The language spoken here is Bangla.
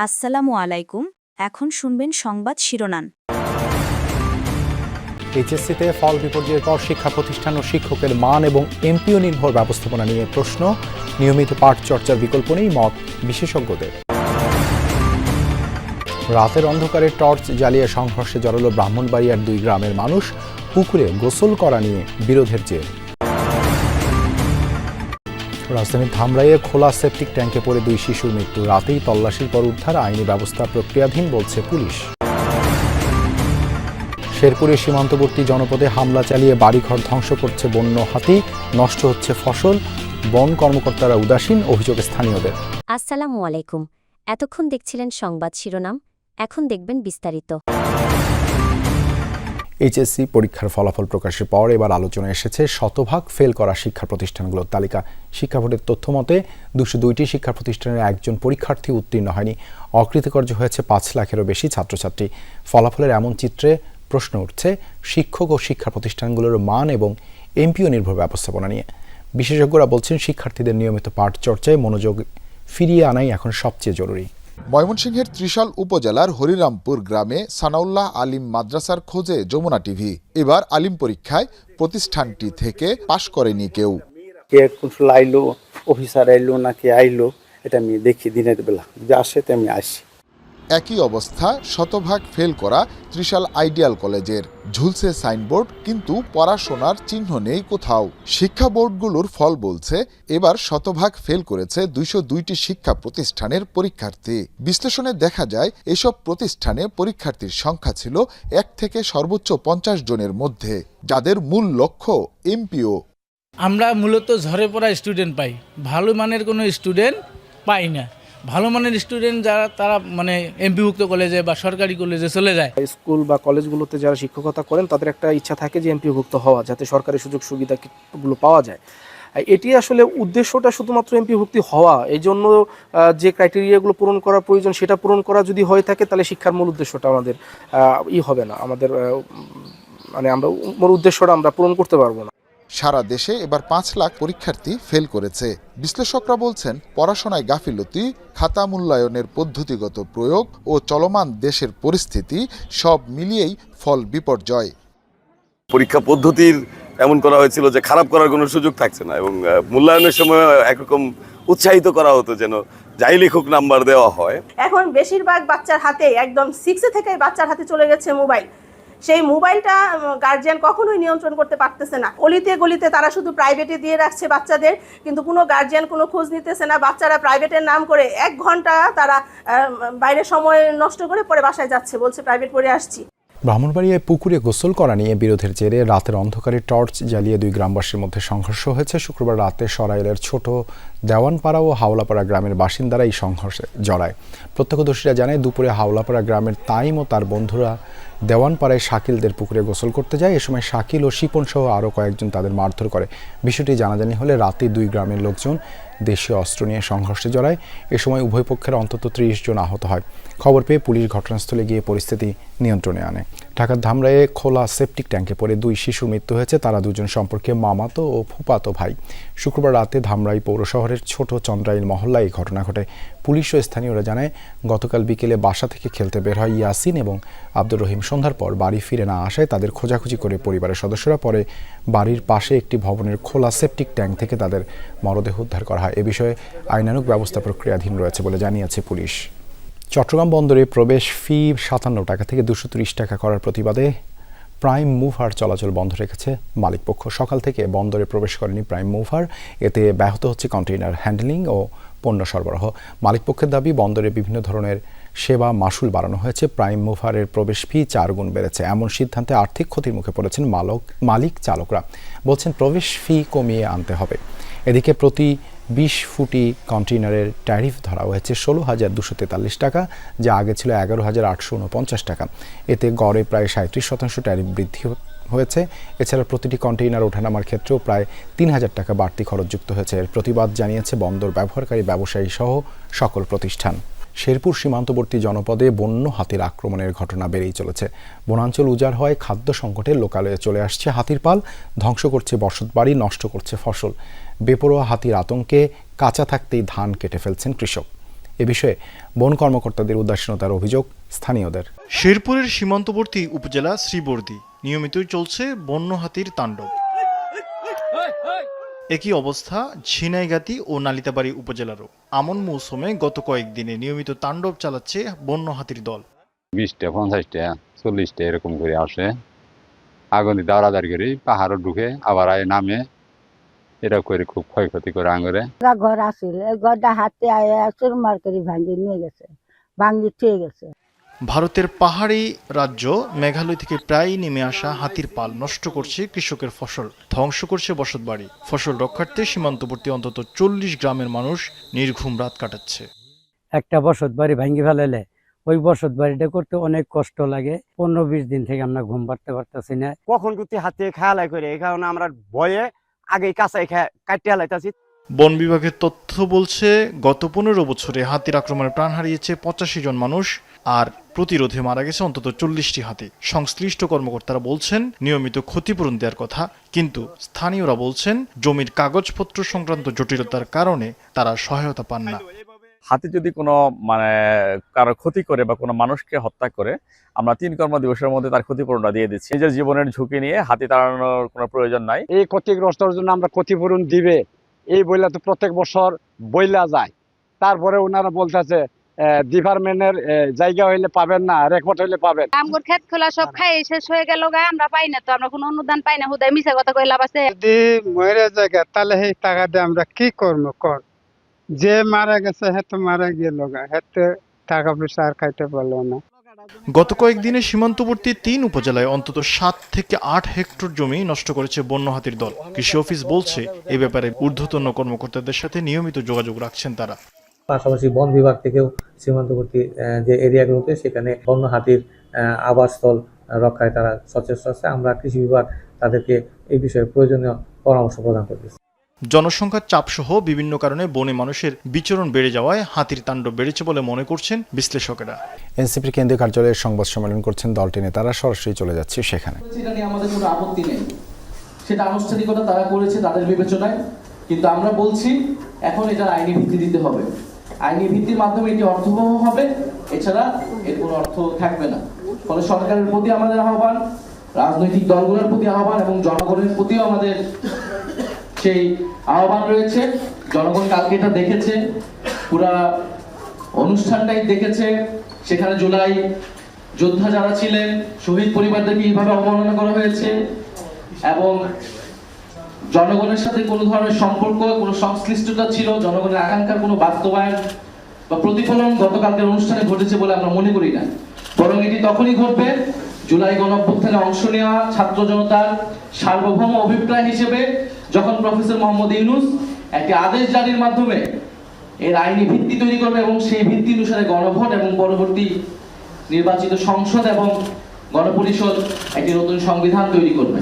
আসসালামু আলাইকুম। এখন শুনবেন সংবাদ শিরোনাম। এইচএসসিতে ফল বিপর্যয়ের পর শিক্ষা প্রতিষ্ঠান ও শিক্ষকের মান এবং এমপিও নির্ভর ব্যবস্থাপনা নিয়ে প্রশ্ন, নিয়মিত পাঠ চর্চার বিকল্প নেই মত বিশেষজ্ঞদের। রাতের অন্ধকারে টর্চ জ্বালিয়ে সংঘর্ষে জড়ালো ব্রাহ্মণবাড়িয়ার 2 গ্রামের মানুষ, পুকুরে গোসল করা নিয়ে বিরোধের জের। রাজধানীর ধামরাইয়ে খোলা সেপটিক ট্যাঙ্কে পড়ে 2 শিশুর মৃত্যু, রাতেই তল্লাশির পর উদ্ধার, আইনি ব্যবস্থা প্রক্রিয়াধীন বলছে পুলিশ। শেরপুরের সীমান্তবর্তী জনপদে হামলা চালিয়ে বাড়িঘর ধ্বংস করছে বন্য হাতি, নষ্ট হচ্ছে ফসল, বন কর্মকর্তারা উদাসীন, অভিযোগ স্থানীয়দের। আসসালামু আলাইকুম। এতক্ষণ দেখছিলেন সংবাদ শিরোনাম, এখন দেখবেন বিস্তারিত। এইচএসসি পরীক্ষার ফলাফল প্রকাশের পর এবার আলোচনায় এসেছে শতভাগ ফেল করা শিক্ষা প্রতিষ্ঠানগুলোর তালিকা। শিক্ষা বোর্ডের তথ্য মতে 202টি শিক্ষা প্রতিষ্ঠানের একজন পরীক্ষার্থী উত্তীর্ণ হয়নি। অকৃতকার্য হয়েছে 5 লাখেরও বেশি ছাত্রছাত্রী। ফলাফলের এমন চিত্রে প্রশ্ন উঠছে শিক্ষক ও শিক্ষা প্রতিষ্ঠানগুলোর মান এবং এমপিও নির্ভর ব্যবস্থাপনা নিয়ে। বিশেষজ্ঞরা বলছেন শিক্ষার্থীদের নিয়মিত পাঠ চর্চায় মনোযোগ ফিরিয়ে আনাই এখন সবচেয়ে জরুরি। ময়মনসিংহের ত্রিশাল উপজেলার হরিরামপুর গ্রামে সানাউল্লাহ আলিম মাদ্রাসার খোঁজে যমুনা টিভি। এবার আলিম পরীক্ষায় প্রতিষ্ঠানটি থেকে পাশ করেনি কেউ। কে কন্ট্রোল আইলো, অফিসার আইলো নাকি আইলো, এটা আমি দেখি দিনের বেলা, যদি আসে তো আমি আসি। একই অবস্থা শতভাগ ফেল করা ত্রিশাল আইডিয়াল কলেজের। ঝুলছে সাইনবোর্ড, কিন্তু পড়াশোনার চিহ্ন নেই কোথাও। শিক্ষা বোর্ডগুলোর ফল বলছে এবার শতভাগ ফেল করেছে 202টি শিক্ষা প্রতিষ্ঠানের পরীক্ষার্থী। বিশ্লেষণে দেখা যায় এসব প্রতিষ্ঠানে পরীক্ষার্থীর সংখ্যা ছিল 1 থেকে সর্বোচ্চ 50 জনের মধ্যে, যাদের মূল লক্ষ্য এমপিও। আমরা মূলত ঝরে পড়া স্টুডেন্ট পাই, ভালো মানের কোনো স্টুডেন্ট পাই না। ভালো মানের স্টুডেন্ট যারা, তারা মানে এমপিভুক্ত কলেজে বা সরকারি কলেজে চলে যায়। স্কুল বা কলেজগুলোতে যারা শিক্ষকতা করেন তাদের একটা ইচ্ছা থাকে যে এমপিভুক্ত হওয়া, যাতে সরকারি সুযোগ সুবিধাগুলো পাওয়া যায়। এটি আসলে উদ্দেশ্যটা শুধুমাত্র এমপিভুক্তি হওয়া, এই জন্য যে ক্রাইটেরিয়াগুলো পূরণ করা প্রয়োজন সেটা পূরণ করা যদি হয়ে থাকে, তাহলে শিক্ষার মূল উদ্দেশ্যটা আমাদের হবে না, আমাদের আমরা মূল উদ্দেশ্যটা আমরা পূরণ করতে পারবো না। সারা দেশে এবার 5 লাখ পরীক্ষার্থী ফেল করেছে। বিশ্লেষকরা বলছেন পড়াশোনায় গাফিলতি, খাতা মূল্যায়নের পদ্ধতিগত প্রয়োগ ও চলমান দেশের পরিস্থিতি সব মিলিয়েই ফল বিপর্যয়। পরীক্ষা পদ্ধতির এমন করা হয়েছিল যে খারাপ করার কোনো সুযোগ থাকছে না, এবং মূল্যায়নের সময় একরকম উৎসাহিত করা হতো যেন যাই লিখুক নাম্বার দেওয়া হয়। এখন বেশিরভাগ বাচ্চার হাতে, একদম 6 থেকে বাচ্চার হাতে চলে গেছে মোবাইল। সেই মোবাইলটা গার্জিয়ান কখনোই নিয়ন্ত্রণ করতে পারতেছে না। অলিতে গলিতে তারা শুধু প্রাইভেটে দিয়ে রাখছে বাচ্চাদের, কিন্তু কোনো গার্জিয়ান কোনো খোঁজ নিতেছে না। বাচ্চারা প্রাইভেটের নাম করে 1 ঘন্টা তারা বাইরে সময় নষ্ট করে পরে বাসায় যাচ্ছে, বলছে প্রাইভেট পড়ে আসছি। ব্রাহ্মণবাড়িয়ায় পুকুরে গোসল করা নিয়ে বিরোধের জেরে রাতের অন্ধকারে টর্চ জ্বালিয়ে 2 গ্রামবাসীর মধ্যে সংঘর্ষ হয়েছে। শুক্রবার রাতে সরাইলের ছোট দেওয়ানপাড়া ও হাওলাপাড়া গ্রামের বাসিন্দারা এই সংঘর্ষে জড়ায়। প্রত্যক্ষদর্শীরা জানায় দুপুরে হাওলাপাড়া গ্রামের তাইম ও তার বন্ধুরা দেওয়ানপাড়ায় শাকিলদের পুকুরে গোসল করতে যায়। এ সময় শাকিল ও শিপন সহ আরও কয়েকজন তাদের মারধর করে। বিষয়টি জানাজানি হলে রাতে 2 গ্রামের লোকজন দেশীয় অস্ত্র নিয়ে সংঘর্ষে জড়ায়। এ সময় উভয় পক্ষের অন্তত 30 জন আহত হয়। খবর পেয়ে পুলিশ ঘটনাস্থলে গিয়ে পরিস্থিতি নিয়ন্ত্রণে আনে। ঢাকার ধামরাইয়ে খোলা সেপটিক ট্যাঙ্কে পড়ে 2 শিশুর মৃত্যু হয়েছে। তারা 2 জন সম্পর্কে মামাতো ও ফুফাতো ভাই। শুক্রবার রাতে ধামরাই পৌর শহরের ছোট চন্দ্রাইল মহল্লায় এই ঘটনা ঘটে। পুলিশ ও স্থানীয়রা জানায় গতকাল বিকেলে বাসা থেকে খেলতে বের হয় ইয়াসিন এবং আব্দুর রহিম। সন্ধ্যার পর বাড়ি ফিরে না আসায় তাদের খোঁজাখুঁজি করে পরিবারের সদস্যরা পরে বাড়ির পাশে একটি ভবনের খোলা সেপটিক ট্যাঙ্ক থেকে তাদের মরদেহ উদ্ধার করা হয়। এ বিষয়ে আইনানুগ ব্যবস্থা প্রক্রিয়াধীন রয়েছে বলে জানিয়েছে পুলিশ। চট্টগ্রাম বন্দরে প্রবেশ ফি 57 টাকা থেকে 230 টাকা করার প্রতিবাদে প্রাইম মুভার চলাচল বন্ধ রেখেছে মালিকপক্ষ। সকাল থেকে বন্দরে প্রবেশ করেনি প্রাইম মুভার। এতে ব্যাহত হচ্ছে কন্টেইনার হ্যান্ডলিং ও পণ্য সরবরাহ। মালিকপক্ষের দাবি, বন্দরে বিভিন্ন ধরনের সেবা মাশুল বাড়ানো হয়েছে। প্রাইম মুভারের প্রবেশ ফি 4 গুণ বেড়েছে। এমন সিদ্ধান্তে আর্থিক ক্ষতির মুখে পড়েছেন মালিক চালকরা। বলছেন প্রবেশ ফি কমিয়ে আনতে হবে। এদিকে প্রতি 20 ফুটি কন্টেইনারের ট্যারিফ ধরা হয়েছে 16,243 টাকা, যা আগে ছিল 11,849 টাকা। এতে গড়ে প্রায় 37% ট্যারিফ বৃদ্ধি হয়েছে। এছাড়া প্রতিটি কন্টেইনার ওঠানামার ক্ষেত্রেও প্রায় 3,000 টাকা বাড়তি খরচ যুক্ত হয়েছে। এর প্রতিবাদ জানিয়েছে বন্দর ব্যবহারকারী ব্যবসায়ী সহ সকল প্রতিষ্ঠান। শেরপুর সীমান্তবর্তী জনপদে বন্য হাতির আক্রমণের ঘটনা বেড়েই চলেছে। বনাঞ্চল উজাড় হওয়ায় খাদ্য সংকটের লোকালয়ে চলে আসছে হাতির পাল। ধ্বংস করছে বসতবাড়ি, নষ্ট করছে ফসল। বেপরোয়া হাতির আতঙ্কে কাঁচা থাকতেই ধান কেটে ফেলছেন কৃষক। এ বিষয়ে বন কর্মকর্তাদের উদাসীনতার অভিযোগ স্থানীয়দের। শেরপুরের সীমান্তবর্তী উপজেলা শ্রীবর্দী নিয়মিতই চলছে বন্য হাতির তাণ্ডব। একই অবস্থা ঝিনাইগাতি ও নালিতাবাড়ী উপজেলারও। আমন মৌসুমে গত কয়েকদিনে নিয়মিত তাণ্ডব চালাচ্ছে বন্য হাতির দল। 20টা 50টা 40টা এরকম করে আসে, আগুন দাঁড়াদাঁড়ি করে পাহাড়ও ঢুকে আবার আয় নামে, এটা করে খুব ক্ষয়ক্ষতি করে আঙুরে। ঘর আসিল ঘরটা হাতে চুর মার করে ভাঙিয়ে নিয়ে গেছে, ভাঙিয়ে ঠিক গেছে। ভারতের পাহাড়ি রাজ্য মেঘালয় থেকে প্রায় নেমে আসা হাতির পাল নষ্ট করছে কৃষকের ফসল, ধ্বংস করছে বসতবাড়ি। ফসল রক্ষার্থে সীমান্তবর্তী অন্তত 40 গ্রামের মানুষ নির্ঘুম রাত কাটাচ্ছে। একটা বসতবাড়ি ভাঙি ফেলাইলে ওই বসতবাড়িটা করতে অনেক কষ্ট লাগে। 15-20 দিন থেকে আমরা ঘুম পাড়তে পারতেছি না। কখন কুতি হাতে খেয়ালাই করে, এই কারণে আমরা ভয়ে আগে কাঁচাই কাটিয়ে হালাইতেছি। বন বিভাগের তথ্য বলছে গত 15 বছরে হাতির আক্রমণে প্রাণ হারিয়েছে 85 জন মানুষ, আর প্রতিরোধে মারা গেছে অন্তত 40টি হাতি। সংশ্লিষ্ট কর্মকর্তারা বলছেন নিয়মিত ক্ষতিপূরণ দেওয়ার কথা, কিন্তু স্থানীয়রা বলছেন জমির কাগজপত্র সংক্রান্ত জটিলতার কারণে তারা সহায়তা পান না। হাতি যদি কোনো কারো ক্ষতি করে বা কোনো মানুষকে হত্যা করে, আমরা 3 কর্মদিবসের মধ্যে তার ক্ষতিপূরণটা দিয়ে দিচ্ছি। নিজের জীবনের ঝুঁকি নিয়ে হাতি তাড়ানোর কোনো প্রয়োজন নাই। এই ক্ষতিগ্রস্তের জন্য আমরা ক্ষতিপূরণ দিবে এই বইলা তো প্রত্যেক বছর বইলা যায়, তারপরে ওনারা বলতেছে ডিপার্টমেন্টের জায়গা হইলে পাবেন না, রেকর্ড হইলে পাবেন। আমগর ক্ষেত খোলা সব খাই শেষ হয়ে গেল গা, আমরা পাই না তো, আমরা কোনো অনুদান পাই না। হুদায় মিছা কথা কই লাভ আছে? যদি মরে জায়গা তাহলে এই টাকা দিয়ে আমরা কি করবো কর? যে মারা গেছে হেতে মারা গেল গা, হেতে টাকা পয়সা আর খাইতে পারলো না। গত কয়েকদিনে সীমান্তবর্তী 3 উপজেলায় অন্তত 7 থেকে 8 হেক্টর জমি নষ্ট করেছে বন্য হাতির দল। কৃষি অফিস বলছে এ ব্যাপারে ঊর্ধ্বতন কর্মকর্তাদের সাথে নিয়মিত যোগাযোগ রাখছেন তারা। পাশাপাশি বন বিভাগ থেকেও সীমান্তবর্তী যে এরিয়াগুলোতে সেখানে বন্য হাতির আবাসস্থল রক্ষায় তারা সচেষ্ট আছে। আমরা কৃষি বিভাগ তাদেরকে এই বিষয়ে প্রয়োজনীয় পরামর্শ প্রদান করতেছি। জনসংখ্যার চাপসহ বিভিন্ন কারণে বনে মানুষের বিচরণ বেড়ে যাওয়ায় হাতির তাণ্ডব বেড়েছে বলে মনে করছেন বিশ্লেষকেরা। এনসিপির কেন্দ্রীয় কার্যালয়ে সংবাদ সম্মেলন করছেন দলটি নেতারা। সরাসরি চলে যাচ্ছে সেখানে। এটা নিয়ে আমাদের কোনো আপত্তি নেই, সেটা আনুষ্ঠানিকতা তারা করেছে তাদের বিবেচনায়, কিন্তু আমরা বলছি এখন এটা আইনি ভিত্তি দিতে হবে। আইনি ভিত্তির মাধ্যমে এটি অর্থবহ হবে, এছাড়া এর কোনো অর্থ থাকবে না। ফলে সরকারের প্রতি আমাদের আহ্বান, রাজনৈতিক দলগুলোর প্রতি আহ্বান এবং জনগণের প্রতিও আমাদের সেই আহ্বান রয়েছে। জনগণ কালকে এটা দেখেছে, পুরা অনুষ্ঠানটাই দেখেছে। সেখানে জুলাই যোদ্ধা যারা ছিলেন, শহীদ পরিবারদেরকে এইভাবে অবমাননা করা হয়েছে এবং জনগণের সাথে কোনো ধরনের সম্পর্ক, কোনো সংশ্লিষ্টতা ছিল, জনগণের আকাঙ্ক্ষার কোনো বাস্তবায়ন বা প্রতিফলন গতকালকের অনুষ্ঠানে ঘটেছে বলে আমরা মনে করি না। বরং এটি তখনই ঘটবে জুলাই গণঅভ্যুত্থানে অংশ নেওয়া ছাত্র জনতার সার্বভৌম অভিপ্রায় হিসেবে যখন প্রফেসর মোহাম্মদ ইউনূস একটি আদেশ জারির মাধ্যমে এর আইনি ভিত্তি তৈরি করবে এবং সেই ভিত্তি অনুসারে গণভোট এবং পরবর্তী নির্বাচিত সংসদ এবং গণপরিষদ একটি নতুন সংবিধান তৈরি করবে।